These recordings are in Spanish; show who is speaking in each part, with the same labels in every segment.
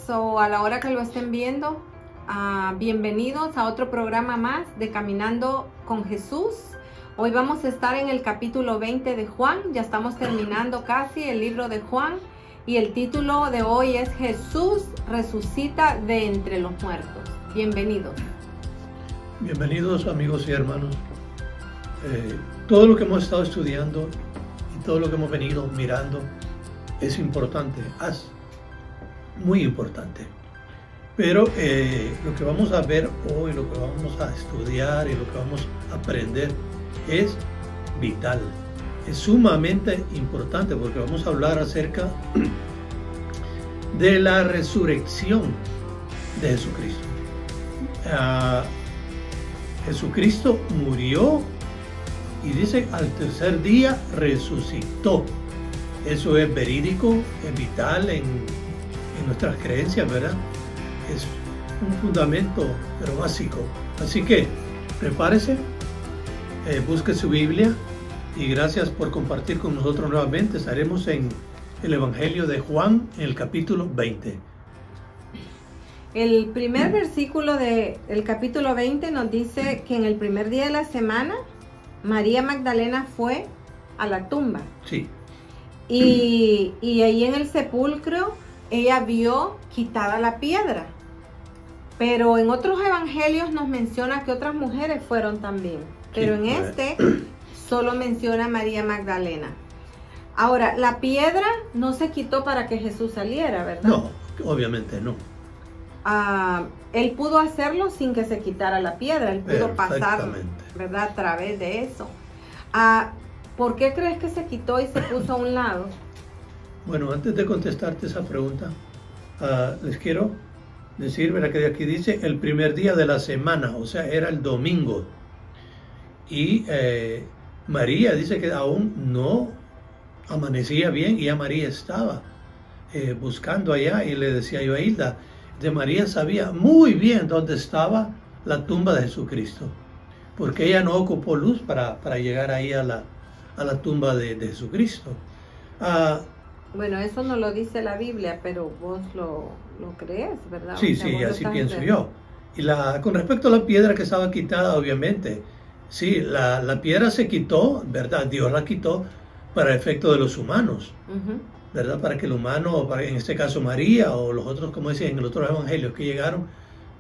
Speaker 1: o a la hora que lo estén viendo. Bienvenidos a otro programa más de Caminando con Jesús. Hoy vamos a estar en el capítulo 20 de Juan. Ya estamos terminando casi el libro de Juan. Y el título de hoy es Jesús resucita de entre los muertos. Bienvenidos.
Speaker 2: Bienvenidos amigos y hermanos. Todo lo que hemos estado estudiando y todo lo que hemos venido mirando es importante, es muy importante. Pero lo que vamos a ver hoy, lo que vamos a estudiar y lo que vamos a aprender es vital. Es sumamente importante porque vamos a hablar acerca de la resurrección de Jesucristo. Jesucristo murió y dice al tercer día resucitó. Eso es verídico, es vital en nuestras creencias, ¿verdad? Es un fundamento, pero básico. Así que prepárese, busque su Biblia y gracias por compartir con nosotros nuevamente. Estaremos en el Evangelio de Juan, en el capítulo 20.
Speaker 1: El primer versículo del capítulo 20 nos dice que en el primer día de la semana, María Magdalena fue a la tumba.
Speaker 2: Sí.
Speaker 1: Y ahí en el sepulcro, ella vio quitada la piedra. Pero en otros evangelios nos menciona que otras mujeres fueron también. Pero
Speaker 2: Sí,
Speaker 1: en este solo menciona a María Magdalena. Ahora, la piedra no se quitó para que Jesús saliera, ¿verdad?
Speaker 2: No, obviamente no.
Speaker 1: Él pudo hacerlo sin que se quitara la piedra. Él pudo pasar, ¿verdad? A través de eso. ¿Por qué crees que se quitó y se puso a un lado?
Speaker 2: Bueno, antes de contestarte esa pregunta, les quiero decir, ¿verdad? Que aquí dice el primer día de la semana, o sea, era el domingo. Y María dice que aún no amanecía bien y ya María estaba buscando allá y le decía yo a Hilda, de María sabía muy bien dónde estaba la tumba de Jesucristo, porque ella no ocupó luz para llegar ahí a la tumba de Jesucristo.
Speaker 1: Bueno, eso no lo dice la Biblia, pero vos lo crees, ¿verdad?
Speaker 2: Sí, sí, así pienso yo. Y con respecto a la piedra que estaba quitada, obviamente, sí, la piedra se quitó, ¿verdad? Dios la quitó para efecto de los humanos, ¿verdad? Para que el humano, en este caso María o los otros, como decían en los otros evangelios que llegaron,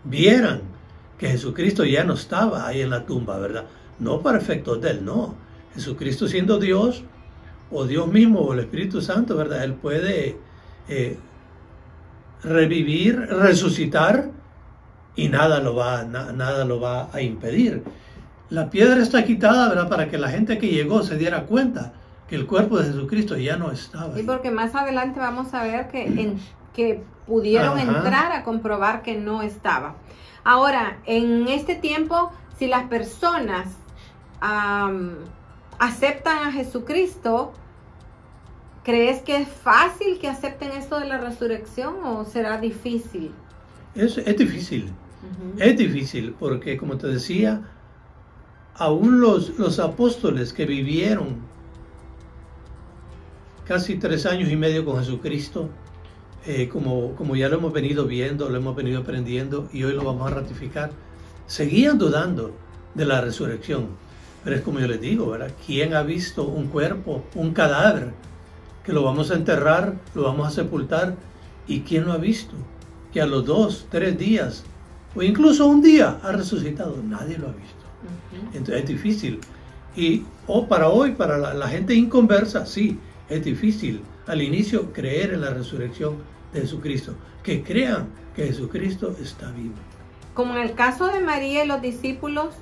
Speaker 2: vieran que Jesucristo ya no estaba ahí en la tumba, ¿verdad? No para efectos de él, no. Jesucristo siendo Dios, o Dios mismo, o el Espíritu Santo, ¿verdad? Él puede revivir, resucitar, y nada lo va a impedir. La piedra está quitada, ¿verdad? Para que la gente que llegó se diera cuenta que el cuerpo de Jesucristo ya no estaba ahí.
Speaker 1: Sí, porque más adelante vamos a ver que pudieron entrar a comprobar que no estaba. Ahora, en este tiempo, si las personas aceptan a Jesucristo, ¿crees que es fácil que acepten esto de la resurrección o será difícil?
Speaker 2: Es difícil. Es difícil porque, como te decía, aún los apóstoles que vivieron casi 3 años y medio con Jesucristo, como ya lo hemos venido viendo, lo hemos venido aprendiendo y hoy lo vamos a ratificar, seguían dudando de la resurrección. Pero es como yo les digo, ¿verdad? ¿Quién ha visto un cuerpo, un cadáver, que lo vamos a enterrar, lo vamos a sepultar? ¿Y quién lo ha visto? Que a los 2, 3 días, o incluso un día, ha resucitado. Nadie lo ha visto. Entonces es difícil. Y para hoy, para la gente inconversa, sí, es difícil al inicio creer en la resurrección de Jesucristo. Que crean que Jesucristo está vivo.
Speaker 1: Como en el caso de María y los discípulos,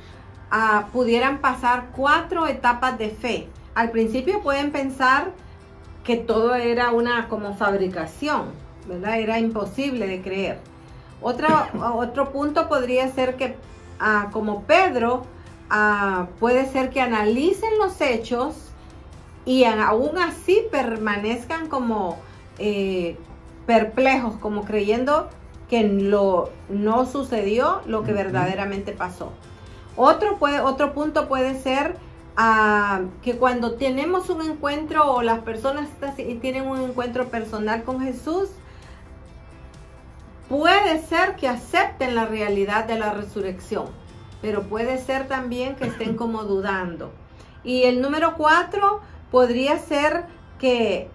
Speaker 1: pudieran pasar 4 etapas de fe. Al principio pueden pensar que todo era una como fabricación, ¿verdad? Era imposible de creer. Otro punto podría ser que, como Pedro, puede ser que analicen los hechos y aún así permanezcan como perplejos, como creyendo que no sucedió lo que verdaderamente pasó. Otro punto puede ser que cuando tenemos un encuentro o las personas tienen un encuentro personal con Jesús, puede ser que acepten la realidad de la resurrección, pero puede ser también que estén como dudando. Y el número 4 podría ser que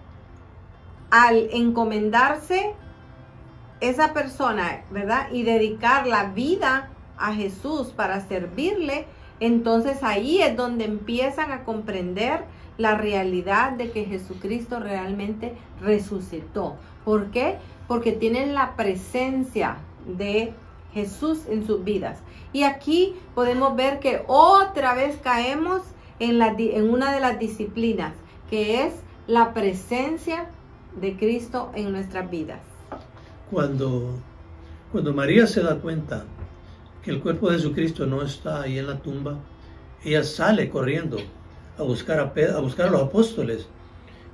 Speaker 1: al encomendarse esa persona, ¿verdad? Y dedicar la vida a Jesús para servirle, entonces ahí es donde empiezan a comprender la realidad de que Jesucristo realmente resucitó. ¿Por qué? Porque tienen la presencia de Jesús en sus vidas. Y aquí podemos ver que otra vez caemos en una de las disciplinas, que es la presencia de Cristo en nuestras vidas.
Speaker 2: Cuando María se da cuenta que el cuerpo de Jesucristo no está ahí en la tumba, ella sale corriendo a buscar a los apóstoles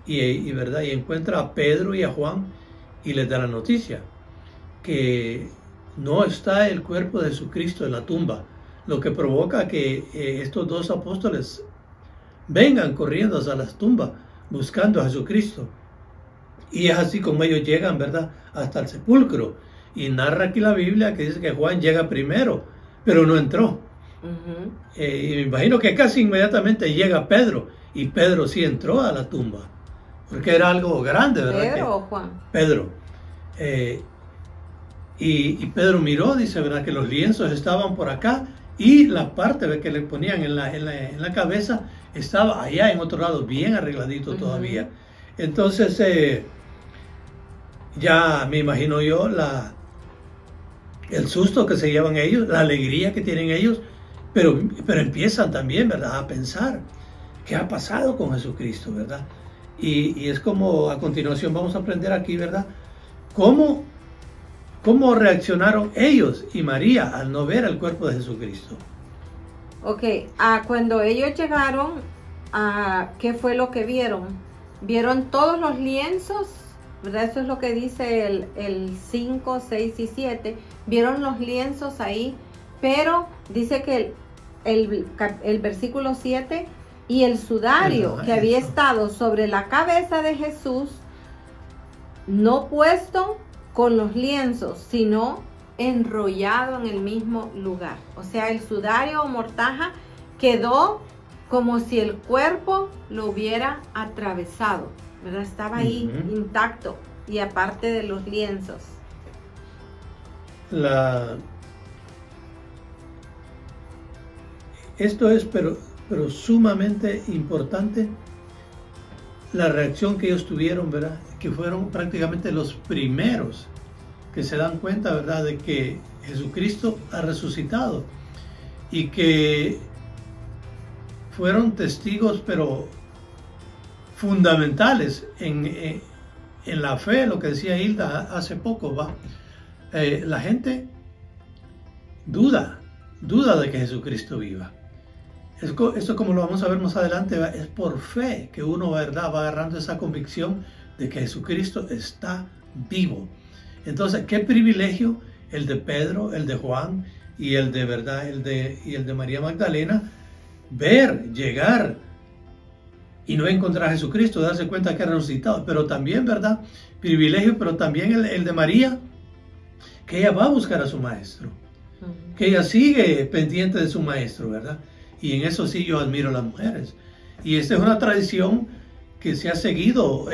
Speaker 2: y ¿verdad? Y encuentra a Pedro y a Juan y les da la noticia que no está el cuerpo de Jesucristo en la tumba, lo que provoca que estos dos apóstoles vengan corriendo hacia las tumbas buscando a Jesucristo. Y es así como ellos llegan, ¿verdad?, hasta el sepulcro. Y narra aquí la Biblia que dice que Juan llega primero, pero no entró. Y me imagino que casi inmediatamente llega Pedro, y Pedro sí entró a la tumba, porque era algo grande, ¿verdad?
Speaker 1: ¿Pedro o Juan?
Speaker 2: Pedro. Y Pedro miró, dice, ¿verdad?, que los lienzos estaban por acá, y la parte que le ponían en la cabeza estaba allá en otro lado, bien arregladito todavía. Entonces, ya me imagino yo el susto que se llevan ellos, la alegría que tienen ellos, pero empiezan también, ¿verdad?, a pensar qué ha pasado con Jesucristo, ¿verdad? Y es como a continuación vamos a aprender aquí, ¿verdad?, cómo reaccionaron ellos y María al no ver el cuerpo de Jesucristo.
Speaker 1: Ok, cuando ellos llegaron, ¿qué fue lo que vieron? Vieron todos los lienzos, ¿verdad? Eso es lo que dice el 5, 6 y 7. Vieron los lienzos ahí, pero dice que el versículo 7, y el sudario que había estado sobre la cabeza de Jesús, no puesto con los lienzos, sino enrollado en el mismo lugar. O sea, el sudario o mortaja quedó como si el cuerpo lo hubiera atravesado, ¿verdad? Estaba ahí intacto, y aparte de los lienzos.
Speaker 2: Esto es, pero sumamente importante, la reacción que ellos tuvieron, ¿verdad? Que fueron prácticamente los primeros que se dan cuenta, ¿verdad?, de que Jesucristo ha resucitado, y que fueron testigos, pero fundamentales en la fe, lo que decía Hilda hace poco, ¿va? La gente duda de que Jesucristo viva. Esto, como lo vamos a ver más adelante, ¿va?, es por fe que uno, ¿verdad?, va agarrando esa convicción de que Jesucristo está vivo. Entonces, qué privilegio el de Pedro, el de Juan y el de, ¿verdad?, el de María Magdalena, ver, llegar y no encontrar a Jesucristo, darse cuenta que ha resucitado. Pero también, ¿verdad?, privilegio, pero también el de María, que ella va a buscar a su maestro, que ella sigue pendiente de su maestro, ¿verdad? Y en eso sí yo admiro a las mujeres. Y esta es una tradición que se ha seguido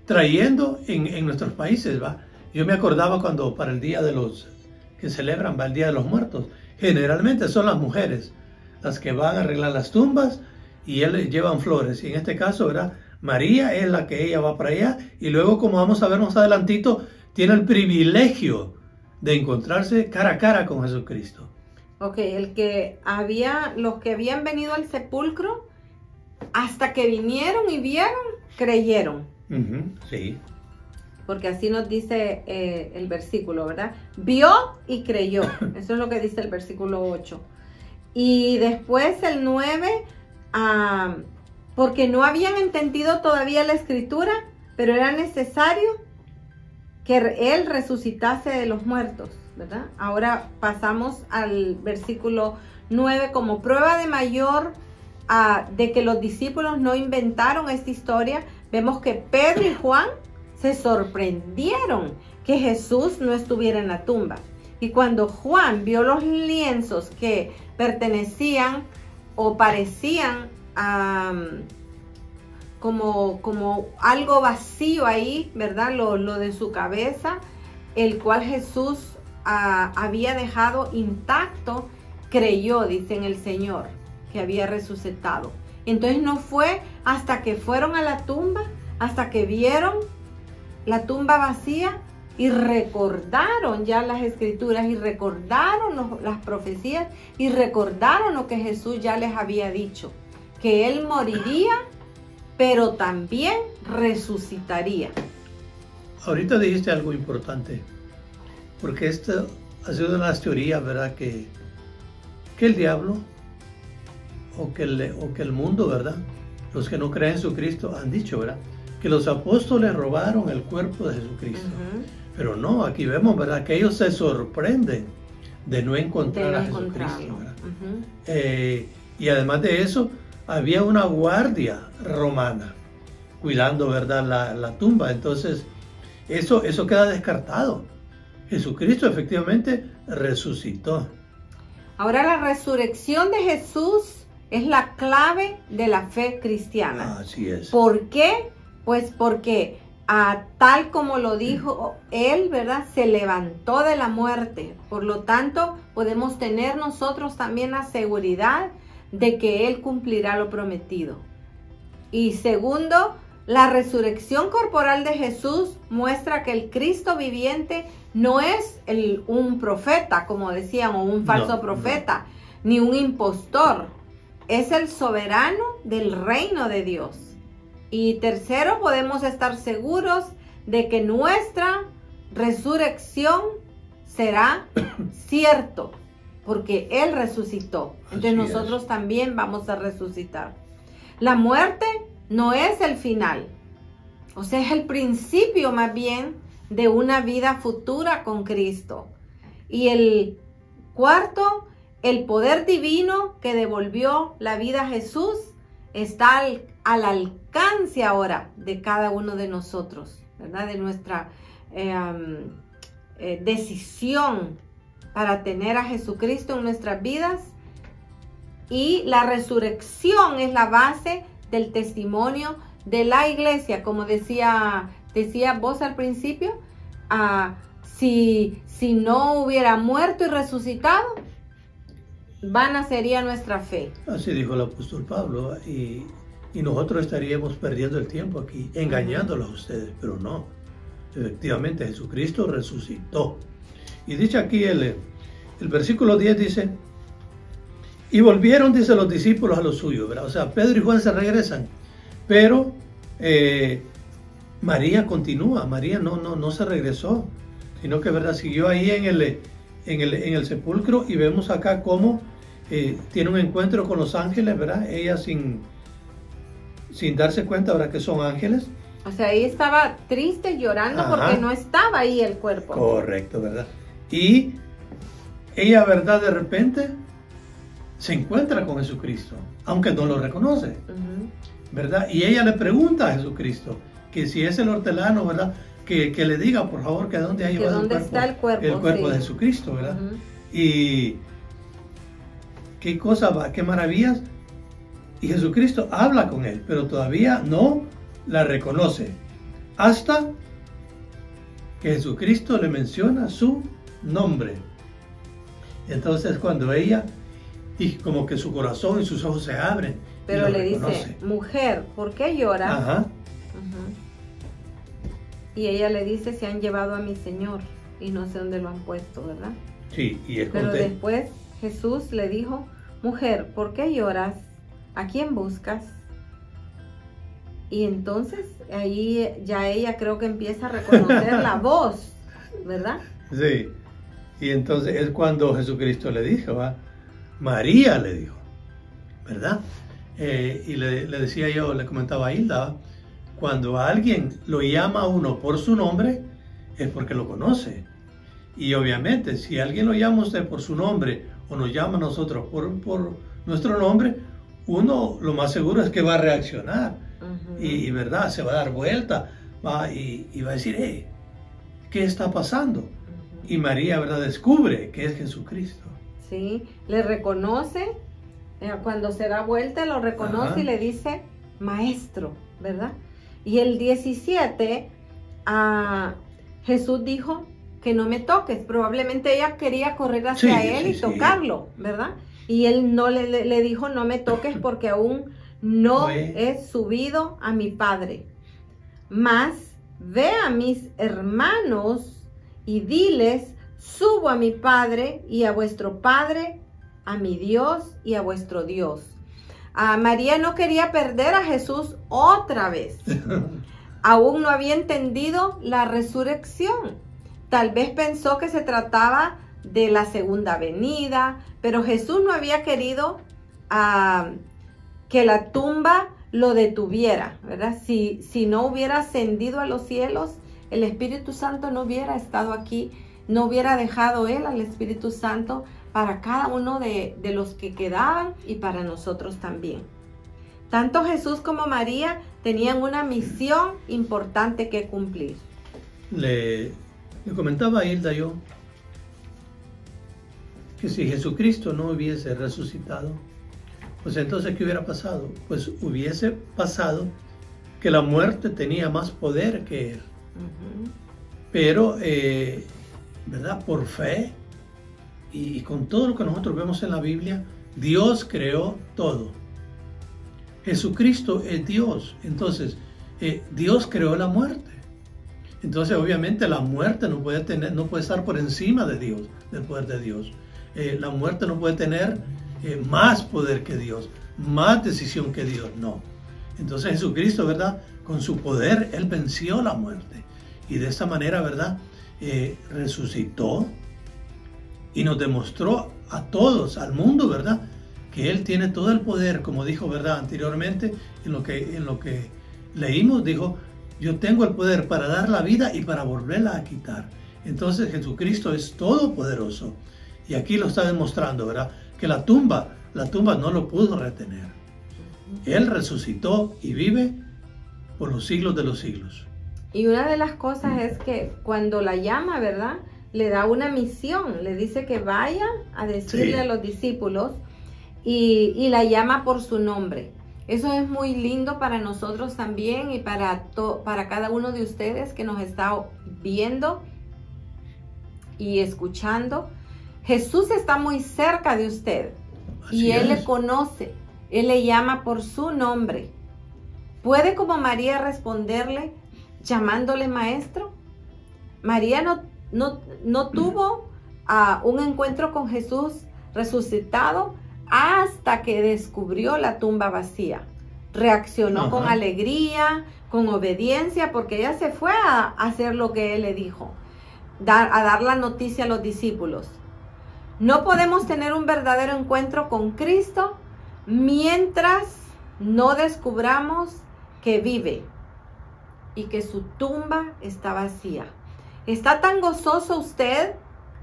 Speaker 2: trayendo en nuestros países, ¿va? Yo me acordaba cuando para el día que celebran, ¿va?, el Día de los Muertos, generalmente son las mujeres las que van a arreglar las tumbas y llevan flores. Y en este caso, ¿verdad?, María es la que ella va para allá, y luego, como vamos a ver más adelantito, tiene el privilegio de encontrarse cara a cara con Jesucristo.
Speaker 1: Ok, los que habían venido al sepulcro, hasta que vinieron y vieron, creyeron.
Speaker 2: Sí.
Speaker 1: Porque así nos dice el versículo, ¿verdad? Vio y creyó. Eso es lo que dice el versículo 8. Y después el 9, porque no habían entendido todavía la escritura, pero era necesario que Él resucitase de los muertos, ¿verdad? Ahora pasamos al versículo 9 como prueba de mayor de que los discípulos no inventaron esta historia. Vemos que Pedro y Juan se sorprendieron que Jesús no estuviera en la tumba. Y cuando Juan vio los lienzos que pertenecían o parecían como algo vacío ahí, ¿verdad? Lo de su cabeza, el cual Jesús había dejado intacto, creyó, dice en el Señor, que había resucitado. Entonces no fue hasta que fueron a la tumba, hasta que vieron la tumba vacía y recordaron ya las escrituras y recordaron las profecías y recordaron lo que Jesús ya les había dicho, que Él moriría, pero también resucitaría.
Speaker 2: Ahorita dijiste algo importante, porque esta ha sido una de las teorías, ¿verdad? Que el diablo o que el mundo, ¿verdad? Los que no creen en Jesucristo han dicho, ¿verdad? Que los apóstoles robaron el cuerpo de Jesucristo. Pero no, aquí vemos, ¿verdad? Que ellos se sorprenden de no encontrar a Jesucristo, ¿verdad? Y además de eso, había una guardia romana cuidando, ¿verdad? La tumba. Entonces, eso queda descartado. Jesucristo efectivamente resucitó.
Speaker 1: Ahora, la resurrección de Jesús es la clave de la fe cristiana.
Speaker 2: Así es.
Speaker 1: ¿Por qué? Pues porque tal como lo dijo Él, ¿verdad? Se levantó de la muerte. Por lo tanto, podemos tener nosotros también la seguridad de que Él cumplirá lo prometido. Y segundo, la resurrección corporal de Jesús muestra que el Cristo viviente no es un profeta, como decían, o un falso profeta, ni un impostor. Es el soberano del reino de Dios. Y tercero, podemos estar seguros de que nuestra resurrección será cierto, porque Él resucitó. Entonces nosotros también vamos a resucitar. La muerte no es el final, o sea, es el principio más bien de una vida futura con Cristo. Y el cuarto, el poder divino que devolvió la vida a Jesús está al alcance ahora de cada uno de nosotros, ¿verdad? De nuestra decisión para tener a Jesucristo en nuestras vidas. Y la resurrección es la base del testimonio de la iglesia, como decía vos al principio. Si no hubiera muerto y resucitado, vana sería nuestra fe.
Speaker 2: Así dijo el apóstol Pablo, y nosotros estaríamos perdiendo el tiempo aquí, engañándolos a ustedes, pero no. Efectivamente, Jesucristo resucitó. Y dice aquí el versículo 10, dice, y volvieron, dice, los discípulos a los suyos, ¿verdad? O sea, Pedro y Juan se regresan, pero María continúa. María no se regresó, sino que, ¿verdad?, siguió ahí en el sepulcro, y vemos acá cómo tiene un encuentro con los ángeles, ¿verdad? Ella sin darse cuenta, ¿verdad?, que son ángeles.
Speaker 1: O sea, ella estaba triste, llorando, porque no estaba ahí el cuerpo.
Speaker 2: Correcto, ¿verdad? Y ella, ¿verdad?, de repente se encuentra con Jesucristo, aunque no lo reconoce, ¿verdad? Y ella le pregunta a Jesucristo que si es el hortelano, ¿verdad?, que le diga, por favor, que dónde ha llevado el cuerpo de Jesucristo, ¿verdad? Y qué cosa va, qué maravillas. Y Jesucristo habla con él, pero todavía no la reconoce, hasta que Jesucristo le menciona su nombre. Entonces, cuando ella, y como que su corazón y sus ojos se abren,
Speaker 1: pero le dice, mujer, ¿por qué lloras? Y ella le dice, se han llevado a mi Señor y no sé dónde lo han puesto, ¿verdad?
Speaker 2: Sí, y es
Speaker 1: pero después Jesús le dijo, mujer, ¿por qué lloras? ¿A quién buscas? Y entonces ahí ya ella creo que empieza a reconocer la voz, ¿verdad?
Speaker 2: Sí, y entonces es cuando Jesucristo le dijo, ¿va? María le dijo, ¿verdad? Y le decía yo, le comentaba a Hilda, ¿va? Cuando alguien lo llama a uno por su nombre, es porque lo conoce. Y obviamente, si alguien lo llama a usted por su nombre, o nos llama a nosotros por nuestro nombre, uno lo más seguro es que va a reaccionar. Y verdad, se va a dar vuelta, va y va a decir, ¿qué está pasando? Y María, ¿verdad?, descubre que es Jesucristo.
Speaker 1: Sí, le reconoce, cuando se da vuelta lo reconoce. Ajá. Y le dice, maestro, ¿verdad? Y el 17, Jesús dijo que no me toques. Probablemente ella quería correr hacia él y tocarlo, ¿verdad? Y él no le dijo, no me toques porque aún no he subido a mi Padre. Mas ve a mis hermanos y diles, subo a mi Padre y a vuestro Padre, a mi Dios y a vuestro Dios. María no quería perder a Jesús otra vez. Aún no había entendido la resurrección. Tal vez pensó que se trataba de la segunda venida, pero Jesús no había querido que la tumba lo detuviera, ¿verdad? Si no hubiera ascendido a los cielos, el Espíritu Santo no hubiera estado aquí, no hubiera dejado él al Espíritu Santo para cada uno de los que quedaban y para nosotros también. Tanto Jesús como María tenían una misión importante que cumplir.
Speaker 2: Le comentaba a Hilda yo que si Jesucristo no hubiese resucitado, pues entonces ¿qué hubiera pasado? Pues hubiese pasado que la muerte tenía más poder que él. Uh-huh. Pero, ¿verdad? Por fe y con todo lo que nosotros vemos en la Biblia, Dios creó todo. Jesucristo es Dios. Entonces, Dios creó la muerte. Entonces, obviamente, la muerte no puede estar por encima de Dios, del poder de Dios. La muerte no puede tener más poder que Dios, más decisión que Dios, no. Entonces Jesucristo, ¿verdad?, con su poder, Él venció la muerte. Y de esta manera, ¿verdad?, resucitó y nos demostró a todos, al mundo, ¿verdad?, que Él tiene todo el poder, como dijo, ¿verdad?, anteriormente, en lo que leímos, dijo, yo tengo el poder para dar la vida y para volverla a quitar. Entonces Jesucristo es todopoderoso. Y aquí lo está demostrando, ¿verdad?, que la tumba no lo pudo retener. Él resucitó y vive por los siglos de los siglos.
Speaker 1: Y una de las cosas es que cuando la llama, ¿verdad?, le da una misión, le dice que vaya a decirle a los discípulos y la llama por su nombre. Eso es muy lindo para nosotros también y para cada uno de ustedes que nos está viendo y escuchando. Jesús está muy cerca de usted. Y Él le conoce, Él le llama por su nombre. ¿Puede como María responderle llamándole maestro? María no tuvo un encuentro con Jesús resucitado hasta que descubrió la tumba vacía. Reaccionó con alegría, con obediencia, porque ella se fue a hacer lo que Él le dijo, a dar la noticia a los discípulos. No podemos tener un verdadero encuentro con Cristo mientras no descubramos que vive y que su tumba está vacía. ¿Está tan gozoso usted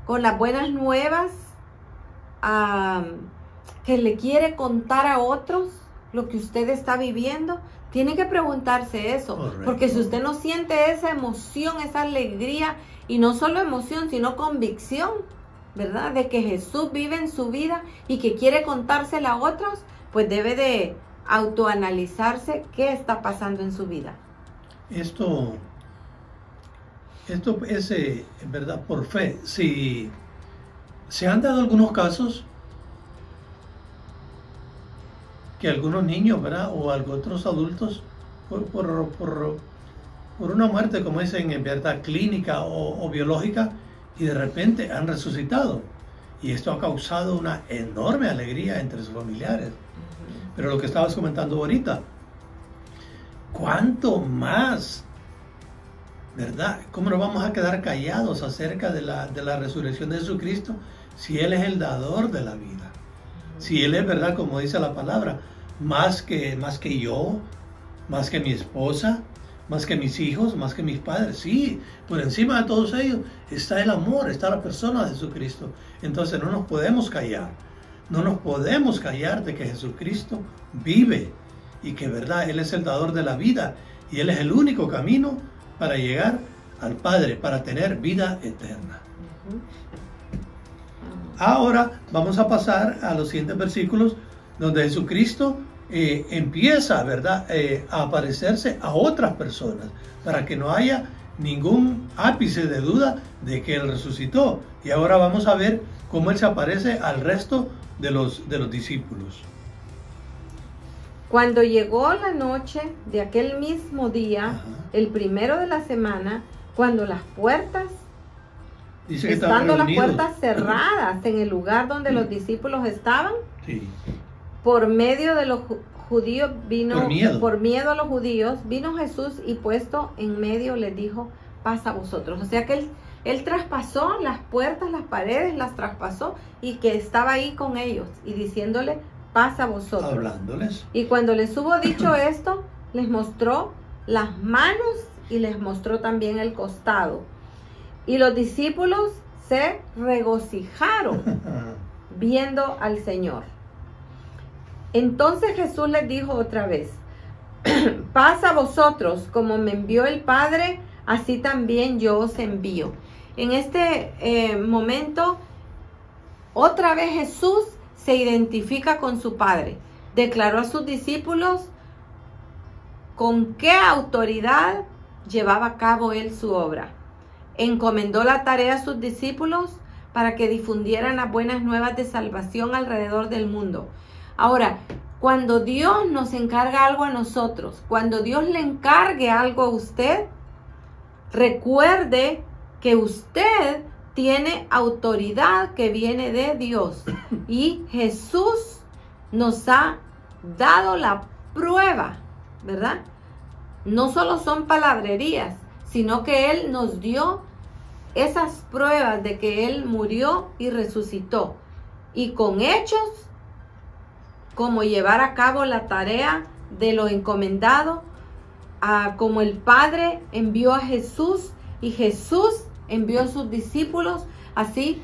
Speaker 1: con las buenas nuevas que le quiere contar a otros lo que usted está viviendo? Tiene que preguntarse eso. Correcto. Porque si usted no siente esa emoción, esa alegría, y no solo emoción, sino convicción, ¿verdad?, de que Jesús vive en su vida y que quiere contársela a otros, pues debe de autoanalizarse qué está pasando en su vida.
Speaker 2: Esto es, en verdad, por fe. Si se han dado algunos casos que algunos niños, ¿verdad?, o otros adultos, por una muerte, como dicen, en verdad, clínica o biológica, y de repente han resucitado. Y esto ha causado una enorme alegría entre sus familiares. Pero lo que estabas comentando ahorita, ¿cuánto más, verdad? ¿Cómo nos vamos a quedar callados acerca de la resurrección de Jesucristo si Él es el dador de la vida? Si Él es, verdad, como dice la palabra, más que yo, más que mi esposa, más que mis hijos, más que mis padres. Sí, por encima de todos ellos está el amor, está la persona de Jesucristo. Entonces no nos podemos callar. No nos podemos callar de que Jesucristo vive y que, verdad, Él es el dador de la vida y Él es el único camino para llegar al Padre, para tener vida eterna. Ahora vamos a pasar a los siguientes versículos donde Jesucristo empieza, ¿verdad?, a aparecerse a otras personas para que no haya ningún ápice de duda de que Él resucitó. Y ahora vamos a ver cómo Él se aparece al resto de los discípulos.
Speaker 1: Cuando llegó la noche de aquel mismo día, el primero de la semana, cuando las puertas, estando las puertas cerradas en el lugar donde los discípulos estaban,
Speaker 2: sí,
Speaker 1: por medio de los judíos por miedo a los judíos, vino Jesús y puesto en medio les dijo, paz a vosotros. O sea que él traspasó las puertas, las paredes, las traspasó y que estaba ahí con ellos y diciéndole, paz a vosotros.
Speaker 2: Hablándoles.
Speaker 1: Y cuando les hubo dicho esto, les mostró las manos y les mostró también el costado. Y los discípulos se regocijaron viendo al Señor. Entonces Jesús les dijo otra vez, paz a vosotros, como me envió el Padre, así también yo os envío. En este momento, otra vez Jesús se identifica con su Padre. Declaró a sus discípulos con qué autoridad llevaba a cabo Él su obra. Encomendó la tarea a sus discípulos para que difundieran las buenas nuevas de salvación alrededor del mundo. Ahora, cuando Dios nos encarga algo a nosotros, cuando Dios le encargue algo a usted, recuerde que usted tiene autoridad que viene de Dios. Y Jesús nos ha dado la prueba, ¿verdad? No solo son palabrerías, sino que Él nos dio esas pruebas de que Él murió y resucitó. Y con hechos, como llevar a cabo la tarea de lo encomendado, como el Padre envió a Jesús y Jesús envió a sus discípulos, así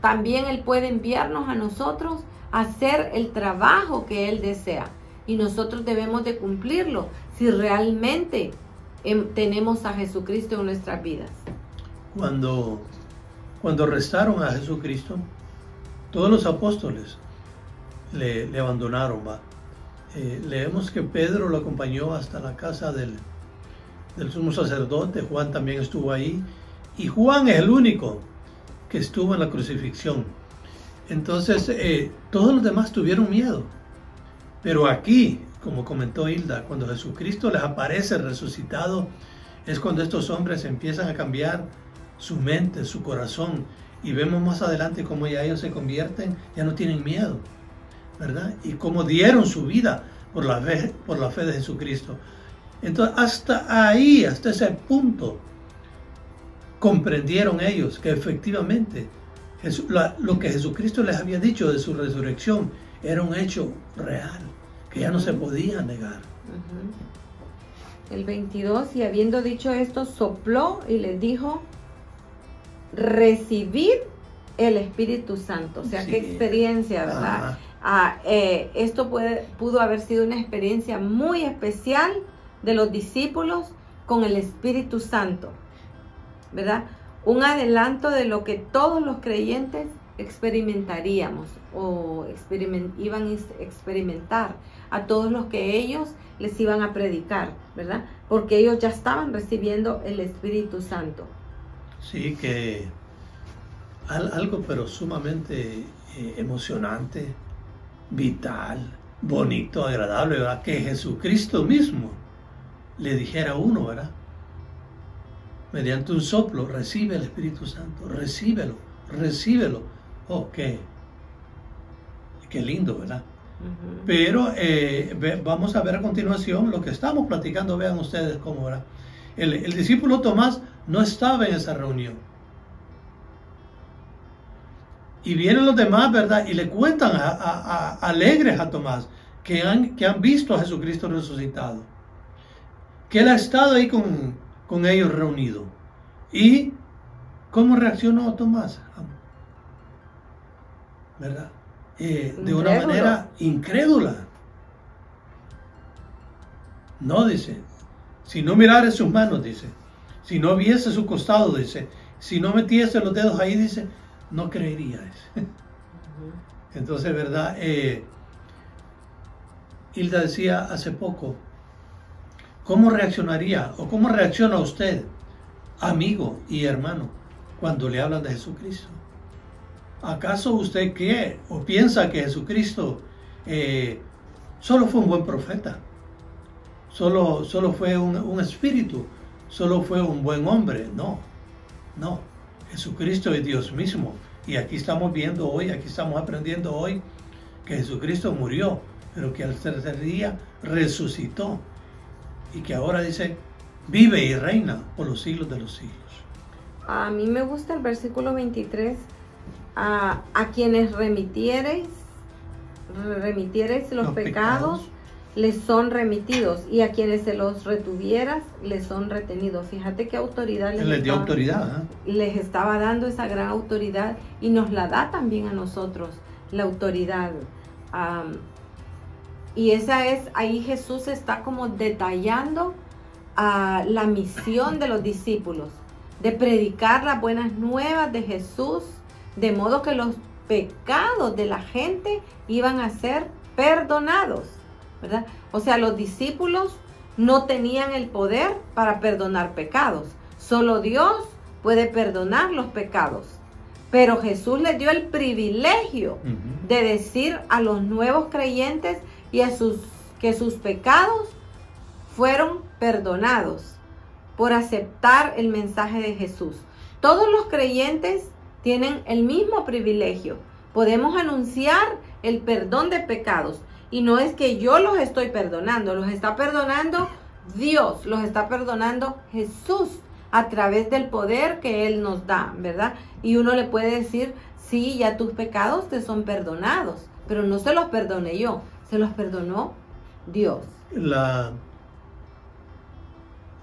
Speaker 1: también Él puede enviarnos a nosotros a hacer el trabajo que Él desea. Y nosotros debemos de cumplirlo si realmente tenemos a Jesucristo en nuestras vidas.
Speaker 2: Cuando arrestaron a Jesucristo, todos los apóstoles le abandonaron, ¿va? Leemos que Pedro lo acompañó hasta la casa del sumo sacerdote. Juan también estuvo ahí, y Juan es el único que estuvo en la crucifixión. Entonces todos los demás tuvieron miedo, pero aquí, como comentó Hilda, cuando Jesucristo les aparece resucitado, es cuando estos hombres empiezan a cambiar su mente, su corazón, y vemos más adelante cómo ya ellos se convierten, ya no tienen miedo, ¿verdad? Y cómo dieron su vida por la fe de Jesucristo. Entonces, hasta ahí, hasta ese punto, comprendieron ellos que efectivamente lo que Jesucristo les había dicho de su resurrección era un hecho real, que ya no se podía negar.
Speaker 1: El 22, y habiendo dicho esto, sopló y les dijo, recibid el Espíritu Santo. O sea, sí, qué experiencia, ¿verdad? Esto pudo haber sido una experiencia muy especial de los discípulos con el Espíritu Santo, ¿verdad? Un adelanto de lo que todos los creyentes experimentaríamos o iban a experimentar a todos los que ellos les iban a predicar, ¿verdad? Porque ellos ya estaban recibiendo el Espíritu Santo.
Speaker 2: Sí, que algo pero sumamente emocionante, vital, bonito, agradable, ¿verdad? Que Jesucristo mismo le dijera a uno, ¿verdad? Mediante un soplo, recibe el Espíritu Santo, recíbelo, recíbelo. Oh, qué lindo, ¿verdad? Pero vamos a ver a continuación lo que estamos platicando. Vean ustedes cómo era. El discípulo Tomás no estaba en esa reunión. Y vienen los demás, ¿verdad? Y le cuentan alegres a Tomás que han visto a Jesucristo resucitado. Que Él ha estado ahí con ellos reunido. ¿Y cómo reaccionó Tomás? ¿Verdad? De una manera incrédula. No, dice, si no mirare sus manos, dice, Si no viese su costado, dice, si no metiese los dedos ahí, dice, no creería. Entonces, ¿verdad? Hilda decía hace poco, ¿cómo reaccionaría o cómo reacciona usted, amigo y hermano, cuando le hablan de Jesucristo? ¿Acaso usted cree o piensa que Jesucristo solo fue un buen profeta? Solo fue un espíritu, solo fue un buen hombre? No, no. Jesucristo es Dios mismo. Y aquí estamos viendo hoy, aquí estamos aprendiendo hoy que Jesucristo murió, pero que al tercer día resucitó. Y que ahora dice, vive y reina por los siglos de los siglos.
Speaker 1: A mí me gusta el versículo 23. A quienes remitiereis los pecados, les son remitidos, y a quienes se los retuvieras, les son retenidos. Fíjate qué autoridad
Speaker 2: les dio autoridad,
Speaker 1: les estaba dando esa gran autoridad, y nos la da también a nosotros la autoridad. Y esa es, ahí Jesús está como detallando la misión de los discípulos, de predicar las buenas nuevas de Jesús, de modo que los pecados de la gente iban a ser perdonados, ¿verdad? O sea, los discípulos no tenían el poder para perdonar pecados. Solo Dios puede perdonar los pecados. Pero Jesús les dio el privilegio de decir a los nuevos creyentes y que sus pecados fueron perdonados por aceptar el mensaje de Jesús. Todos los creyentes tienen el mismo privilegio. Podemos anunciar el perdón de pecados. Y no es que yo los estoy perdonando, los está perdonando Dios, los está perdonando Jesús a través del poder que Él nos da, ¿verdad? Y uno le puede decir, sí, ya tus pecados te son perdonados, pero no se los perdoné yo, se los perdonó Dios.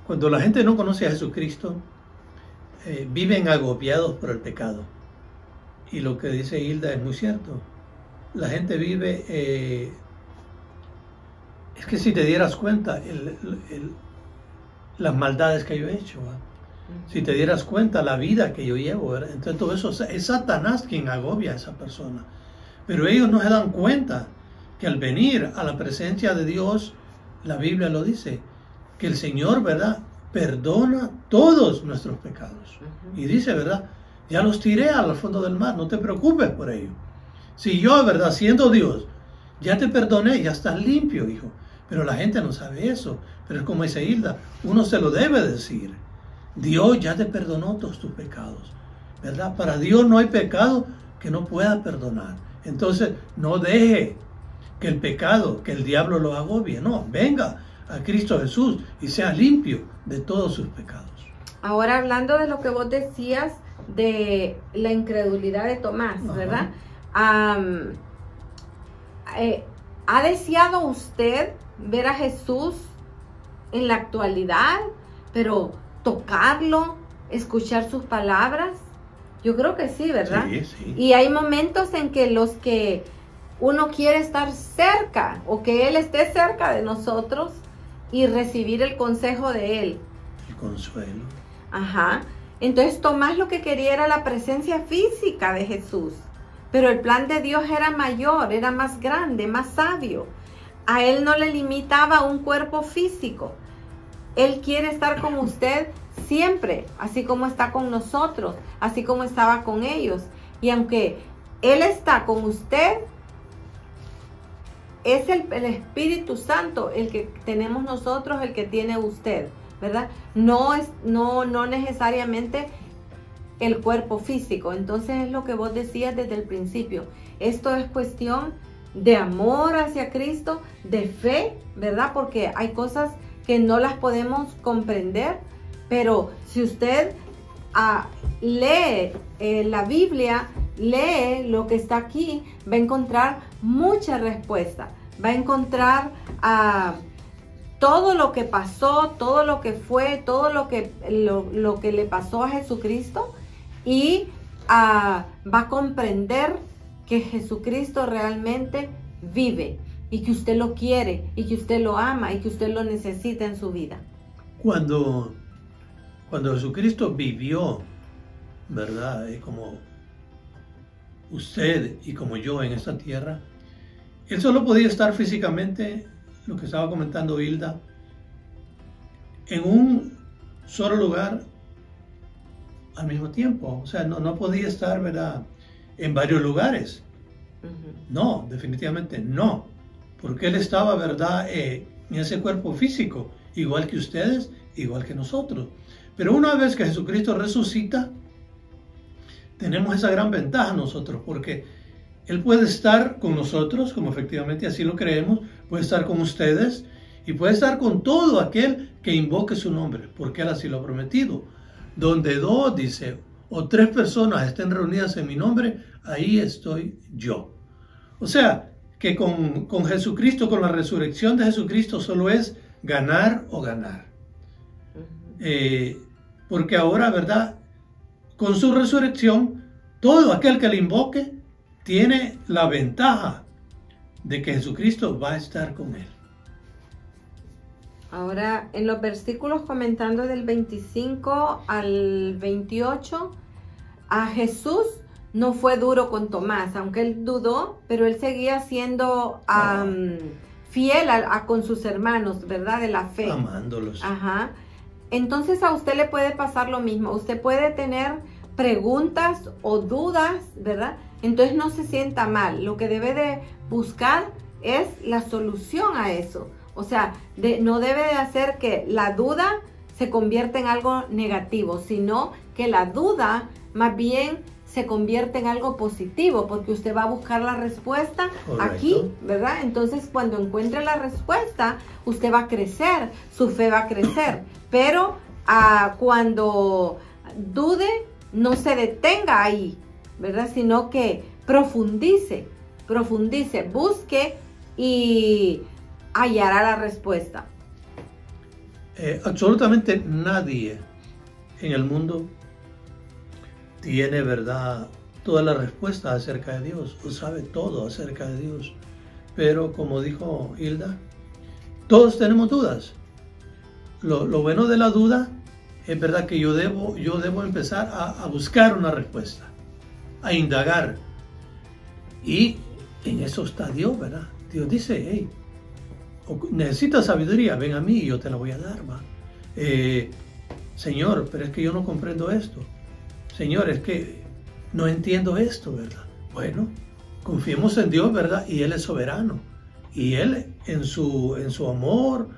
Speaker 2: Cuando la gente no conoce a Jesucristo, viven agobiados por el pecado. Y lo que dice Hilda es muy cierto. La gente vive... es que si te dieras cuenta las maldades que yo he hecho, si te dieras cuenta la vida que yo llevo, ¿verdad? Entonces todo eso es Satanás quien agobia a esa persona. Pero ellos no se dan cuenta que al venir a la presencia de Dios, la Biblia lo dice, que el Señor, ¿verdad?, perdona todos nuestros pecados. Y dice, ¿verdad?, ya los tiré al fondo del mar, no te preocupes por ello. Si yo, ¿verdad?, siendo Dios, ya te perdoné, ya estás limpio, hijo. Pero la gente no sabe eso. Pero es como dice Hilda, uno se lo debe decir. Dios ya te perdonó todos tus pecados, ¿verdad? Para Dios no hay pecado que no pueda perdonar. Entonces, no deje que el pecado, que el diablo lo agobie. No, venga a Cristo Jesús y sea limpio de todos sus pecados.
Speaker 1: Ahora, hablando de lo que vos decías de la incredulidad de Tomás, ¿verdad? ¿Ha deseado usted ver a Jesús en la actualidad, pero tocarlo, escuchar sus palabras? Yo creo que sí, ¿verdad?
Speaker 2: Sí, sí.
Speaker 1: Y hay momentos en que los que uno quiere estar cerca o que Él esté cerca de nosotros y recibir el consejo de Él.
Speaker 2: El consuelo.
Speaker 1: Ajá. Entonces Tomás lo que quería era la presencia física de Jesús. Pero el plan de Dios era mayor, era más grande, más sabio. A Él no le limitaba un cuerpo físico. Él quiere estar con usted siempre, así como está con nosotros, así como estaba con ellos. Y aunque Él está con usted, es el Espíritu Santo el que tenemos nosotros, el que tiene usted, ¿verdad? No necesariamente el cuerpo físico. Entonces es lo que vos decías desde el principio. Esto es cuestión de amor hacia Cristo, de fe, ¿verdad? Porque hay cosas que no las podemos comprender, pero si usted lee la Biblia, lee lo que está aquí, va a encontrar mucha respuesta, va a encontrar todo lo que pasó, todo lo que fue, todo lo que le pasó a Jesucristo, y va a comprender que Jesucristo realmente vive y que usted lo quiere y que usted lo ama y que usted lo necesita en su vida.
Speaker 2: Cuando Cuando Jesucristo vivió, ¿verdad? Como usted y como yo en esta tierra, Él solo podía estar físicamente, lo que estaba comentando Hilda, en un solo lugar al mismo tiempo. O sea, no podía estar, ¿verdad?, en varios lugares. No, definitivamente no. Porque Él estaba, ¿verdad?, en ese cuerpo físico, igual que ustedes, igual que nosotros. Pero una vez que Jesucristo resucita, tenemos esa gran ventaja nosotros, porque Él puede estar con nosotros, como efectivamente así lo creemos, puede estar con ustedes y puede estar con todo aquel que invoque su nombre, porque Él así lo ha prometido. Donde dos, dice, o tres personas estén reunidas en mi nombre, ahí estoy yo. O sea, que con Jesucristo, con la resurrección de Jesucristo, solo es ganar o ganar. Porque ahora, ¿verdad?, con su resurrección, todo aquel que le invoque tiene la ventaja de que Jesucristo va a estar con él.
Speaker 1: Ahora, en los versículos comentando del 25 al 28, a Jesús no fue duro con Tomás, aunque él dudó, pero él seguía siendo fiel con sus hermanos, ¿verdad?, de la fe.
Speaker 2: Amándolos.
Speaker 1: Ajá. Entonces a usted le puede pasar lo mismo. Usted puede tener preguntas o dudas, ¿verdad? Entonces no se sienta mal. Lo que debe de buscar es la solución a eso. O sea, no debe de hacer que la duda se convierta en algo negativo, sino que la duda más bien se convierte en algo positivo, porque usted va a buscar la respuesta. Correcto. Aquí, ¿verdad? Entonces, cuando encuentre la respuesta, usted va a crecer, su fe va a crecer. Pero cuando dude, no se detenga ahí, ¿verdad? Sino que profundice, busque y hallará la respuesta.
Speaker 2: Absolutamente nadie en el mundo tiene, ¿verdad?, toda la respuesta acerca de Dios, o sabe todo acerca de Dios. Pero como dijo Hilda, todos tenemos dudas. Lo bueno de la duda es, ¿verdad?, que yo debo empezar a buscar una respuesta, a indagar. Y en eso está Dios, ¿verdad? Dios dice, hey, necesitas sabiduría, ven a mí y yo te la voy a dar, ¿va? Señor, pero es que yo no comprendo esto. Señor, es que no entiendo esto, ¿verdad? Bueno, confiemos en Dios, ¿verdad? Y Él es soberano. Y Él, en su amor,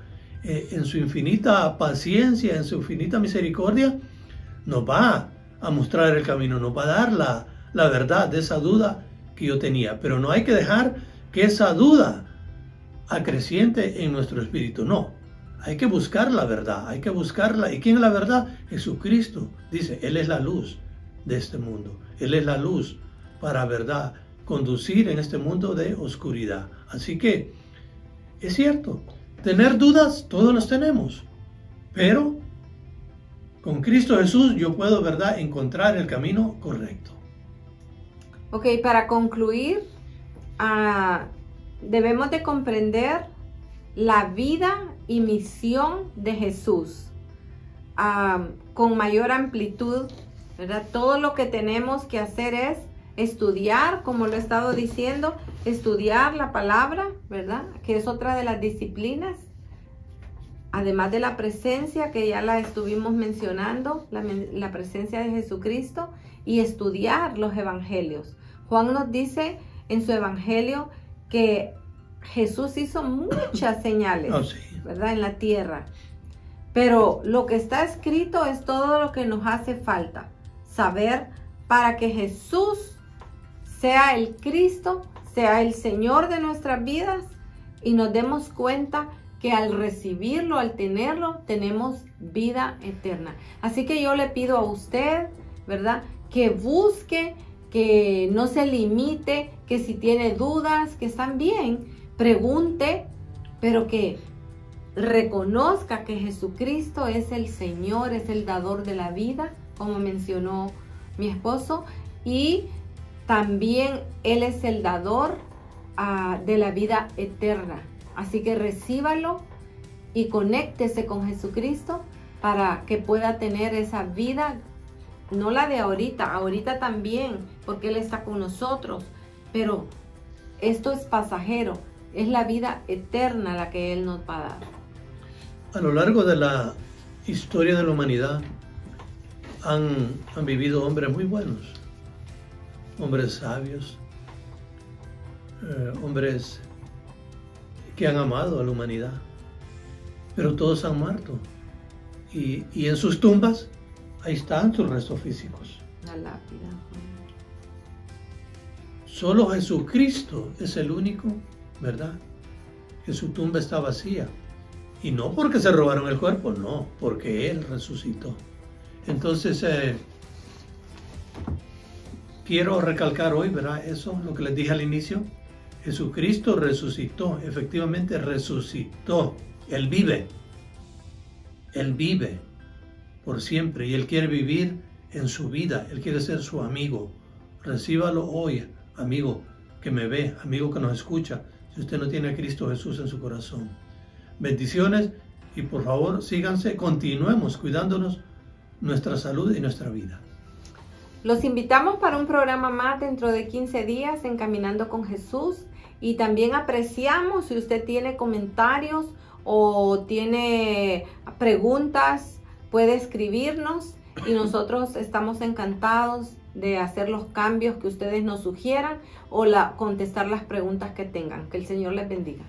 Speaker 2: en su infinita paciencia, en su infinita misericordia, nos va a mostrar el camino, nos va a dar la verdad de esa duda que yo tenía. Pero no hay que dejar que esa duda acreciente en nuestro espíritu. No, hay que buscar la verdad, hay que buscarla. ¿Y quién es la verdad? Jesucristo. Dice, Él es la luz de este mundo. Él es la luz para, ¿verdad?, conducir en este mundo de oscuridad. Así que, es cierto, tener dudas, todos las tenemos. Pero, con Cristo Jesús yo puedo, ¿verdad?, encontrar el camino correcto.
Speaker 1: Ok, para concluir, debemos de comprender la vida y misión de Jesús con mayor amplitud, ¿verdad? Todo lo que tenemos que hacer es estudiar, como lo he estado diciendo, estudiar la palabra, ¿verdad?, que es otra de las disciplinas, además de la presencia que ya la estuvimos mencionando, la presencia de Jesucristo, y estudiar los evangelios. Juan nos dice en su evangelio que Jesús hizo muchas señales, ¿verdad?, en la tierra. Pero lo que está escrito es todo lo que nos hace falta saber para que Jesús sea el Cristo, sea el Señor de nuestras vidas, y nos demos cuenta que al recibirlo, al tenerlo, tenemos vida eterna. Así que yo le pido a usted, ¿verdad?, que busque, que no se limite, que si tiene dudas, que están bien, pregunte, pero que reconozca que Jesucristo es el Señor, es el dador de la vida, como mencionó mi esposo, y también Él es el dador de la vida eterna. Así que recíbalo y conéctese con Jesucristo para que pueda tener esa vida, no la de ahorita también, porque Él está con nosotros, pero esto es pasajero, es la vida eterna la que Él nos va a dar.
Speaker 2: A lo largo de la historia de la humanidad han vivido hombres muy buenos, hombres sabios, hombres que han amado a la humanidad, pero todos han muerto. Y en sus tumbas, ahí están sus restos físicos.
Speaker 1: La lápida.
Speaker 2: Solo Jesucristo es el único, ¿verdad?, que su tumba está vacía. Y no porque se robaron el cuerpo, no, porque Él resucitó. Entonces, quiero recalcar hoy, ¿verdad?, eso, lo que les dije al inicio. Jesucristo resucitó, efectivamente resucitó. Él vive por siempre y Él quiere vivir en su vida. Él quiere ser su amigo. Recíbalo hoy, amigo que me ve, amigo que nos escucha, si usted no tiene a Cristo Jesús en su corazón. Bendiciones y por favor síganse, continuemos cuidándonos nuestra salud y nuestra vida.
Speaker 1: Los invitamos para un programa más dentro de 15 días en Caminando con Jesús, y también apreciamos si usted tiene comentarios o tiene preguntas, puede escribirnos y nosotros estamos encantados de hacer los cambios que ustedes nos sugieran o contestar las preguntas que tengan. Que el Señor les bendiga.